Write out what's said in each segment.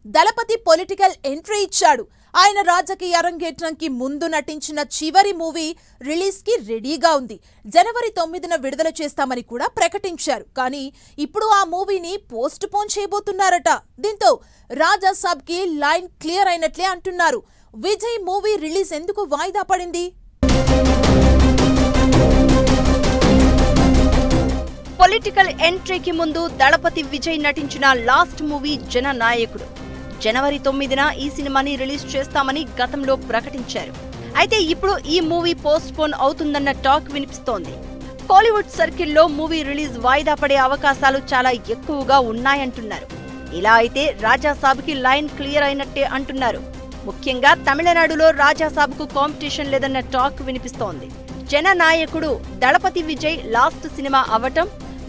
దళపతి political entry ఇచ్చాడు. ఆయన రాజకీయ అరంగేట్రంకి ముందు నటించిన చివరి మూవీ రిలీజ్ కి రెడీగా ఉంది. జనవరి 9న విడుదల చేస్తామని కూడా ప్రకటించారు. కానీ ఇప్పుడు ఆ మూవీని పోస్ట్ పోన్ చేయబోతున్నారట. దీంతో రాజా సాబ్ కి లైన్ క్లియర్ అయినట్లే అంటున్నారు. విజయ్ మూవీ రిలీజ్ ఎందుకు వాయిదా పడింది? పొలిటికల్ ఎంట్రీకి ముందు దళపతి విజయ్ నటించిన లాస్ట్ మూవీ జననాయకుడు. జనవరి 9న ఈ సినిమాని రిలీజ్ చేస్తామని గతంలో ప్రకటించారు. అయితే ఇప్పుడు ఈ మూవీ పోస్ట్ పోన్ అవుతుందన్న టాక్ వినిపిస్తోంది. కోలీవుడ్ సర్కిల్లో మూవీ రిలీజ్ వాయిదా పడే అవకాశాలు చాలా ఎక్కువగా ఉన్నాయంటున్నారు. ఇలా అయితే రాజాసాబ్కి లైన్ క్లియర్ అయినట్టే అంటున్నారు. ముఖ్యంగా తమిళనాడులో రాజాసాబ్కు కాంపిటీషన్ లేదన్న టాక్ వినిపిస్తోంది. జననాయకుడు దళపతి విజయ్ లాస్ట్ సినిమా అవటం,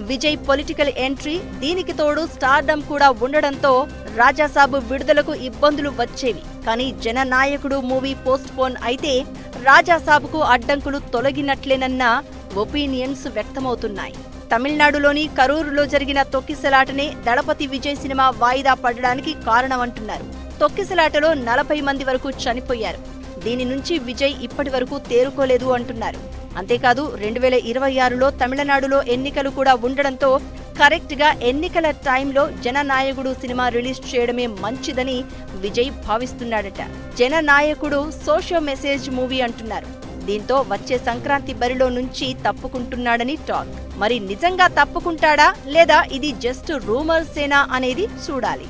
విజయ్ పొలిటికల్ ఎంట్రీ, దీనికి తోడు స్టార్డమ్ కూడా ఉండడంతో రాజాసాబ్ విడుదలకు ఇబ్బందులు వచ్చేవి. కానీ జననాయకుడు మూవీ పోస్ట్ పోన్ అయితే రాజాసాబ్కు అడ్డంకులు తొలగినట్లేనన్న ఒపీనియన్స్ వ్యక్తమవుతున్నాయి. తమిళనాడులోని కరూరులో జరిగిన తొక్కిసలాటనే దళపతి విజయ్ సినిమా వాయిదా పడడానికి కారణమంటున్నారు. తొక్కిసలాటలో 40 మంది వరకు చనిపోయారు. దీని నుంచి విజయ్ ఇప్పటి వరకు తేరుకోలేదు అంటున్నారు. అంతేకాదు 2026లో తమిళనాడులో ఎన్నికలు కూడా ఉండడంతో కరెక్ట్ గా ఎన్నికల టైంలో జననాయకుడు సినిమా రిలీజ్ చేయడమే మంచిదని విజయ్ భావిస్తున్నాడట. జననాయకుడు సోషల్ మెసేజ్ మూవీ అంటున్నారు. దీంతో వచ్చే సంక్రాంతి బరిలో నుంచి తప్పుకుంటున్నాడని టాక్. మరి నిజంగా తప్పుకుంటాడా లేదా ఇది జస్ట్ రూమర్సేనా అనేది చూడాలి.